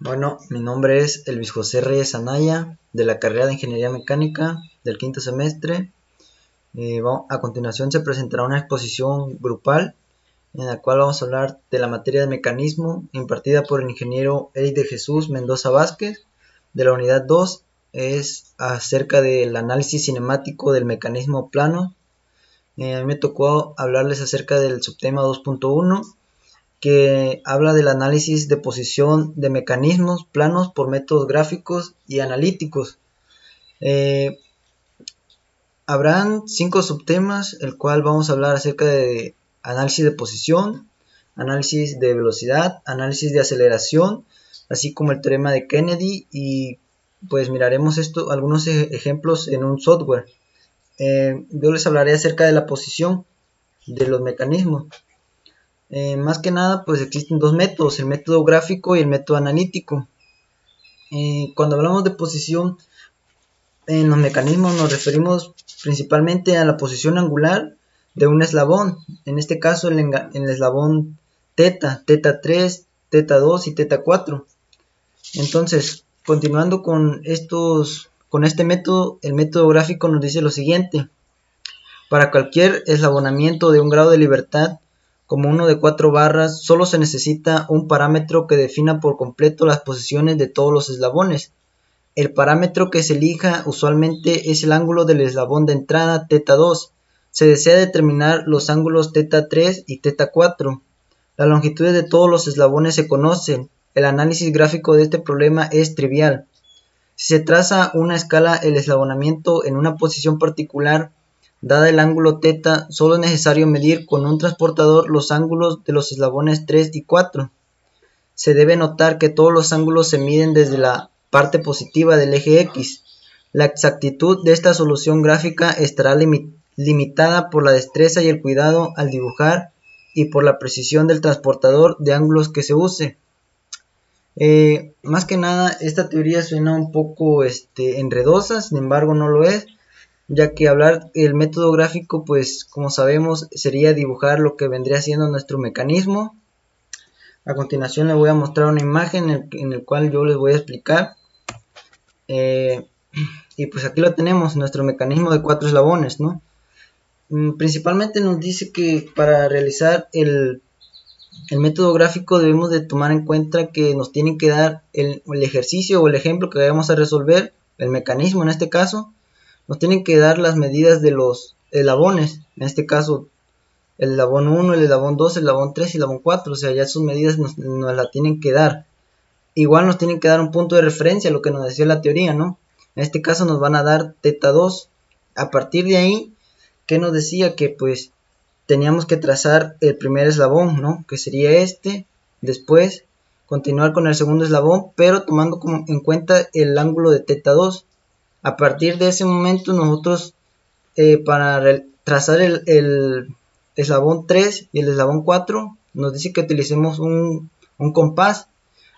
Bueno, mi nombre es Elvis José Reyes Anaya, de la carrera de Ingeniería Mecánica del quinto semestre. A continuación se presentará una exposición grupal en la cual vamos a hablar de la materia de mecanismo impartida por el ingeniero Eric de Jesús Mendoza Vázquez de la unidad 2. Es acerca del análisis cinemático del mecanismo plano. A mí me tocó hablarles acerca del subtema 2.1, que habla del análisis de posición de mecanismos planos por métodos gráficos y analíticos. Eh, Habrán 5 subtemas, el cual vamos a hablar acerca de análisis de posición, análisis de velocidad, análisis de aceleración, así como el teorema de Kennedy, y pues miraremos algunos ejemplos en un software. Yo les hablaré acerca de la posición de los mecanismos. Más que nada, pues existen dos métodos, el método gráfico y el método analítico. Cuando hablamos de posición en los mecanismos nos referimos principalmente a la posición angular de un eslabón, en este caso el eslabón teta, teta 3, teta 2 y teta 4. Entonces, continuando con este método, el método gráfico nos dice lo siguiente: para cualquier eslabonamiento de un grado de libertad, como uno de 4 barras, solo se necesita un parámetro que defina por completo las posiciones de todos los eslabones. El parámetro que se elija usualmente es el ángulo del eslabón de entrada θ2. Se desea determinar los ángulos θ3 y θ4. Las longitudes de todos los eslabones se conocen. El análisis gráfico de este problema es trivial. Si se traza una escala el eslabonamiento en una posición particular, dada el ángulo θ, solo es necesario medir con un transportador los ángulos de los eslabones 3 y 4. Se debe notar que todos los ángulos se miden desde la parte positiva del eje X. La exactitud de esta solución gráfica estará limitada por la destreza y el cuidado al dibujar y por la precisión del transportador de ángulos que se use. Más que nada, esta teoría suena un poco enredosa, sin embargo no lo es, ya que hablar el método gráfico, pues como sabemos, sería dibujar lo que vendría siendo nuestro mecanismo. A continuación les voy a mostrar una imagen en el cual yo les voy a explicar. Y pues aquí lo tenemos, nuestro mecanismo de 4 eslabones, ¿no? Principalmente nos dice que para realizar el método gráfico debemos de tomar en cuenta que nos tienen que dar el ejercicio o el ejemplo que vamos a resolver, el mecanismo en este caso, nos tienen que dar las medidas de los eslabones, en este caso el eslabón 1, el eslabón 2, el eslabón 3 y el eslabón 4, o sea, ya sus medidas nos la tienen que dar. Igual nos tienen que dar un punto de referencia, lo que nos decía la teoría, ¿no? En este caso nos van a dar θ2. A partir de ahí, ¿qué nos decía? Que pues teníamos que trazar el primer eslabón, ¿no? Que sería este. Después continuar con el segundo eslabón, pero tomando en cuenta el ángulo de θ2. A partir de ese momento nosotros para trazar el eslabón 3 y el eslabón 4 nos dice que utilicemos un compás.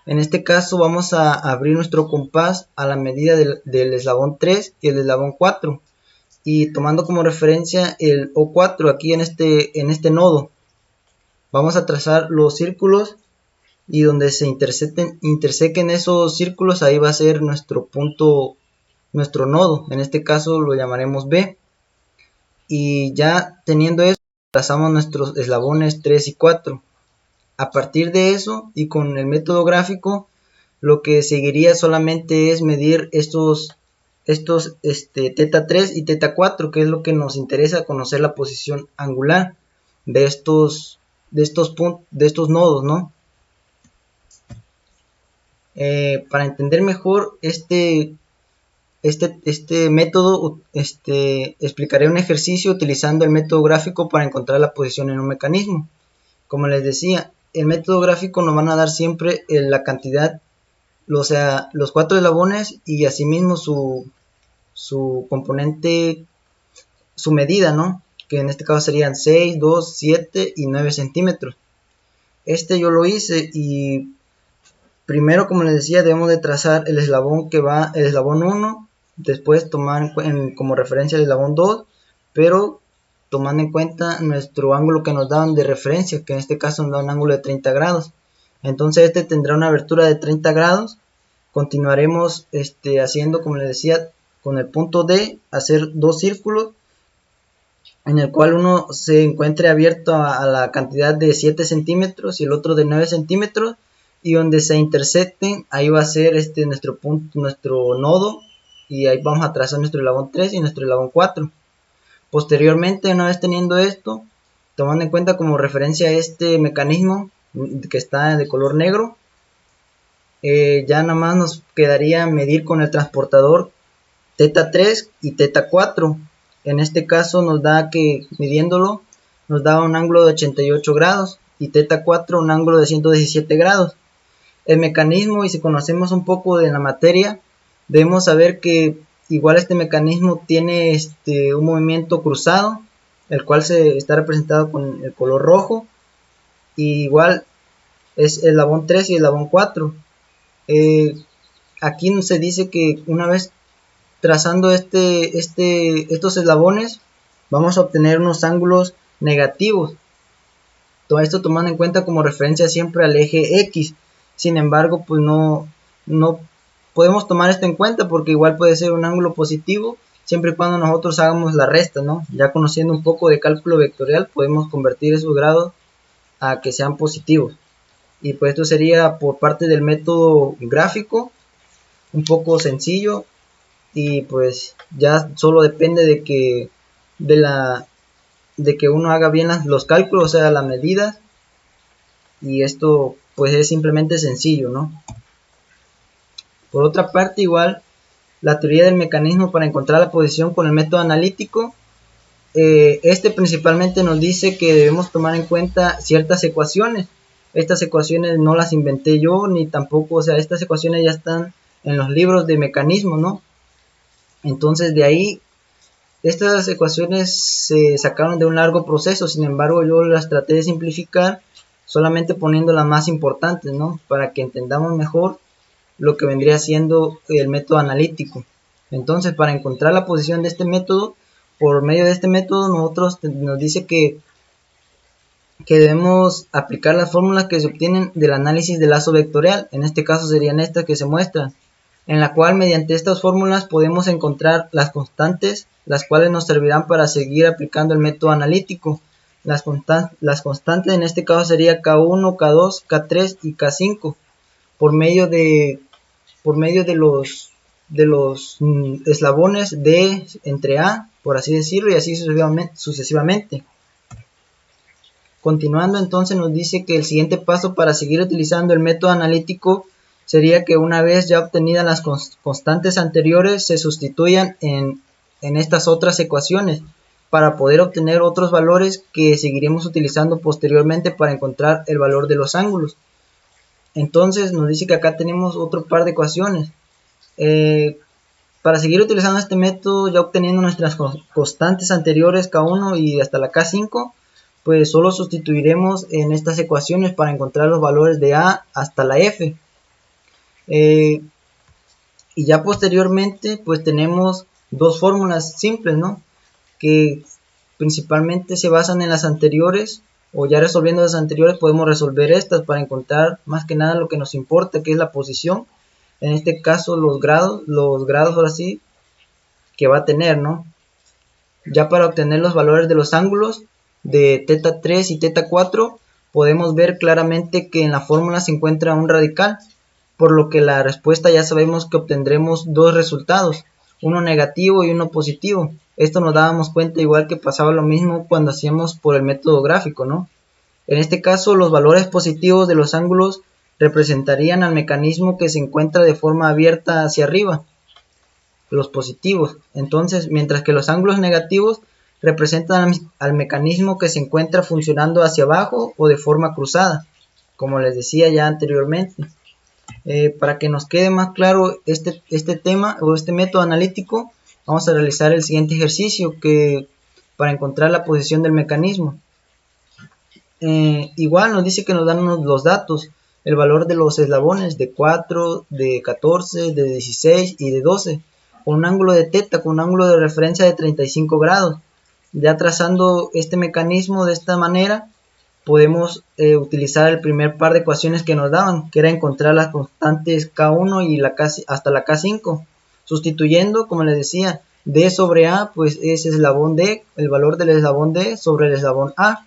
En este caso vamos a abrir nuestro compás a la medida del eslabón 3 y el eslabón 4 y tomando como referencia el O4 aquí en este nodo. Vamos a trazar los círculos y donde se intersequen esos círculos, ahí va a ser nuestro punto, nuestro nodo. En este caso lo llamaremos B. Y ya teniendo eso, trazamos nuestros eslabones 3 y 4. A partir de eso y con el método gráfico, lo que seguiría solamente es medir estos θ3 y θ4, que es lo que nos interesa, conocer la posición angular de estos nodos, ¿no? Para entender mejor este método, explicaré un ejercicio utilizando el método gráfico para encontrar la posición en un mecanismo. Como les decía, el método gráfico nos van a dar siempre la cantidad, o sea, los 4 eslabones y asimismo su componente, su medida, ¿no? Que en este caso serían 6, 2, 7 y 9 centímetros. Yo lo hice y primero, como les decía, debemos de trazar el eslabón el eslabón 1, después tomar como referencia el eslabón 2, pero tomando en cuenta nuestro ángulo que nos daban de referencia, que en este caso nos da un ángulo de 30 grados. Entonces este tendrá una abertura de 30 grados. Continuaremos haciendo, como les decía, con el punto D, hacer dos círculos en el cual uno se encuentre abierto a la cantidad de 7 centímetros y el otro de 9 centímetros, y donde se intersecten, ahí va a ser nuestro punto, nuestro nodo, y ahí vamos a trazar nuestro eslabón 3 y nuestro eslabón 4. Posteriormente, una vez teniendo esto, tomando en cuenta como referencia este mecanismo que está de color negro, ya nada más nos quedaría medir con el transportador teta 3 y teta 4. En este caso nos da que midiéndolo nos da un ángulo de 88 grados y teta 4 un ángulo de 117 grados. El mecanismo, y si conocemos un poco de la materia, debemos saber que igual este mecanismo tiene un movimiento cruzado, el cual se está representado con el color rojo, y igual es el eslabón 3 y el eslabón 4. Aquí se dice que una vez trazando estos eslabones, vamos a obtener unos ángulos negativos. Todo esto tomando en cuenta como referencia siempre al eje X. Sin embargo, pues no podemos tomar esto en cuenta porque igual puede ser un ángulo positivo siempre y cuando nosotros hagamos la resta, ¿no? Ya conociendo un poco de cálculo vectorial, podemos convertir esos grados a que sean positivos. Y pues esto sería por parte del método gráfico, un poco sencillo, y pues ya solo depende de que uno haga bien los cálculos, o sea, las medidas, y esto pues es simplemente sencillo, ¿no? Por otra parte, igual la teoría del mecanismo para encontrar la posición con el método analítico, principalmente nos dice que debemos tomar en cuenta ciertas ecuaciones. Estas ecuaciones no las inventé yo, ni tampoco, o sea, estas ecuaciones ya están en los libros de mecanismo, ¿no? Entonces de ahí, estas ecuaciones se sacaron de un largo proceso, sin embargo yo las traté de simplificar solamente poniendo las más importantes, ¿no? Para que entendamos mejor lo que vendría siendo el método analítico. Entonces, para encontrar la posición de este método, por medio de este método nos dice que debemos aplicar las fórmulas que se obtienen del análisis del lazo vectorial. En este caso serían estas que se muestran, en la cual mediante estas fórmulas podemos encontrar las constantes, las cuales nos servirán para seguir aplicando el método analítico. Las constantes en este caso sería K1, K2, K3 y K5 por medio de los eslabones de entre A, por así decirlo, y así sucesivamente. Continuando, entonces nos dice que el siguiente paso para seguir utilizando el método analítico sería que una vez ya obtenidas las constantes anteriores se sustituyan en estas otras ecuaciones para poder obtener otros valores que seguiremos utilizando posteriormente para encontrar el valor de los ángulos. Entonces nos dice que acá tenemos otro par de ecuaciones. Para seguir utilizando este método, ya obteniendo nuestras constantes anteriores K1 y hasta la K5, pues solo sustituiremos en estas ecuaciones para encontrar los valores de A hasta la F. Y ya posteriormente pues tenemos dos fórmulas simples, ¿no? Que principalmente se basan en las anteriores, o ya resolviendo las anteriores podemos resolver estas para encontrar más que nada lo que nos importa, que es la posición. En este caso los grados ahora sí que va a tener, ¿no? Ya para obtener los valores de los ángulos de teta 3 y teta 4 podemos ver claramente que en la fórmula se encuentra un radical, por lo que la respuesta ya sabemos que obtendremos dos resultados, uno negativo y uno positivo. Esto nos dábamos cuenta igual que pasaba lo mismo cuando hacíamos por el método gráfico, ¿no? En este caso los valores positivos de los ángulos representarían al mecanismo que se encuentra de forma abierta hacia arriba, los positivos. Entonces, mientras que los ángulos negativos representan al mecanismo que se encuentra funcionando hacia abajo o de forma cruzada, como les decía ya anteriormente. Para que nos quede más claro este tema o este método analítico, vamos a realizar el siguiente ejercicio para encontrar la posición del mecanismo. Igual nos dice que nos dan los datos, el valor de los eslabones de 4, de 14, de 16 y de 12, con un ángulo de teta, con un ángulo de referencia de 35 grados. Ya trazando este mecanismo de esta manera, podemos utilizar el primer par de ecuaciones que nos daban, que era encontrar las constantes K1 y hasta la K5, sustituyendo, como les decía, D sobre A, pues es eslabón D, el valor del eslabón D sobre el eslabón A,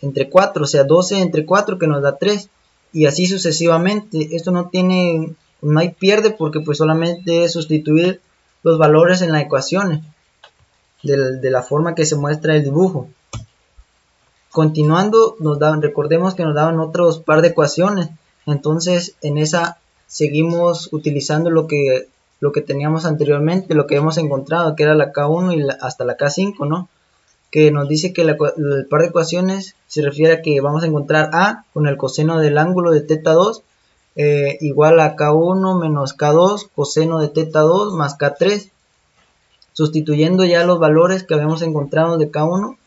entre 4, o sea, 12 entre 4 que nos da 3, y así sucesivamente. Esto no hay pierde porque pues solamente es sustituir los valores en las ecuaciones, de la forma que se muestra el dibujo. Continuando, recordemos que nos daban otros par de ecuaciones, entonces en esa seguimos utilizando lo que teníamos anteriormente, lo que hemos encontrado, que era la K1 y hasta la K5, ¿no? Que nos dice que el par de ecuaciones se refiere a que vamos a encontrar A con el coseno del ángulo de θ 2 igual a K1 menos K2 coseno de θ 2 más K3, sustituyendo ya los valores que habíamos encontrado de K1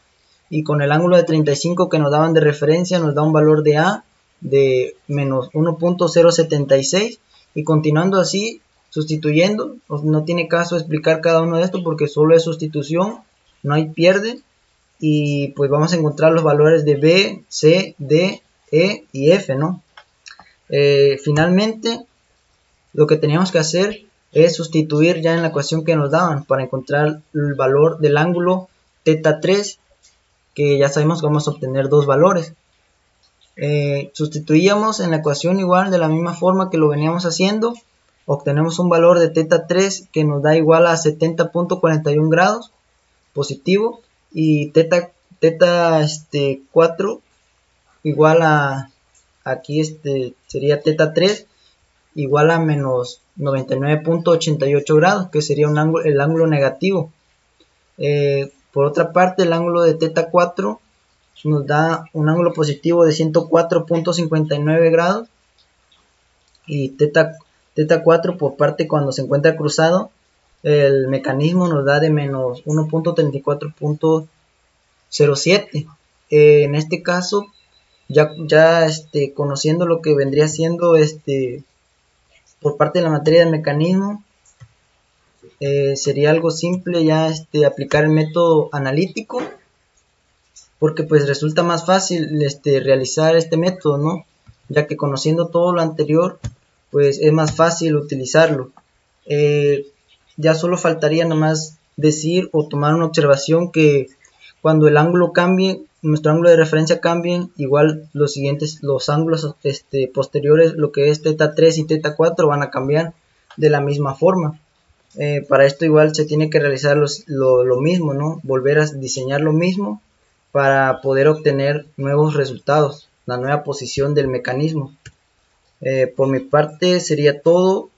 y con el ángulo de 35 que nos daban de referencia nos da un valor de A de menos 1.076, y continuando así, sustituyendo. No tiene caso explicar cada uno de estos porque solo es sustitución, no hay pierde, y pues vamos a encontrar los valores de B, C, D, E y F, ¿no? Finalmente, lo que teníamos que hacer es sustituir ya en la ecuación que nos daban para encontrar el valor del ángulo θ3, que ya sabemos que vamos a obtener dos valores. Sustituíamos en la ecuación igual de la misma forma que lo veníamos haciendo, obtenemos un valor de θ3 que nos da igual a 70.41 grados positivo, y θ4 igual a, aquí sería θ3 igual a menos 99.88 grados, que sería el ángulo negativo. Por otra parte, el ángulo de θ4 nos da un ángulo positivo de 104.59 grados, y θ4 por parte cuando se encuentra cruzado, el mecanismo nos da de menos 1.34.07. En este caso, ya conociendo lo que vendría siendo por parte de la materia del mecanismo, sería algo simple ya aplicar el método analítico, porque pues resulta más fácil realizar este método, ¿no? Ya que conociendo todo lo anterior, pues es más fácil utilizarlo. Ya solo faltaría nomás decir o tomar una observación que cuando el ángulo cambie, nuestro ángulo de referencia cambie, igual los ángulos posteriores, lo que es θ3 y θ4, van a cambiar de la misma forma. Para esto igual se tiene que realizar lo mismo, ¿no? Volver a diseñar lo mismo para poder obtener nuevos resultados, la nueva posición del mecanismo. Por mi parte sería todo.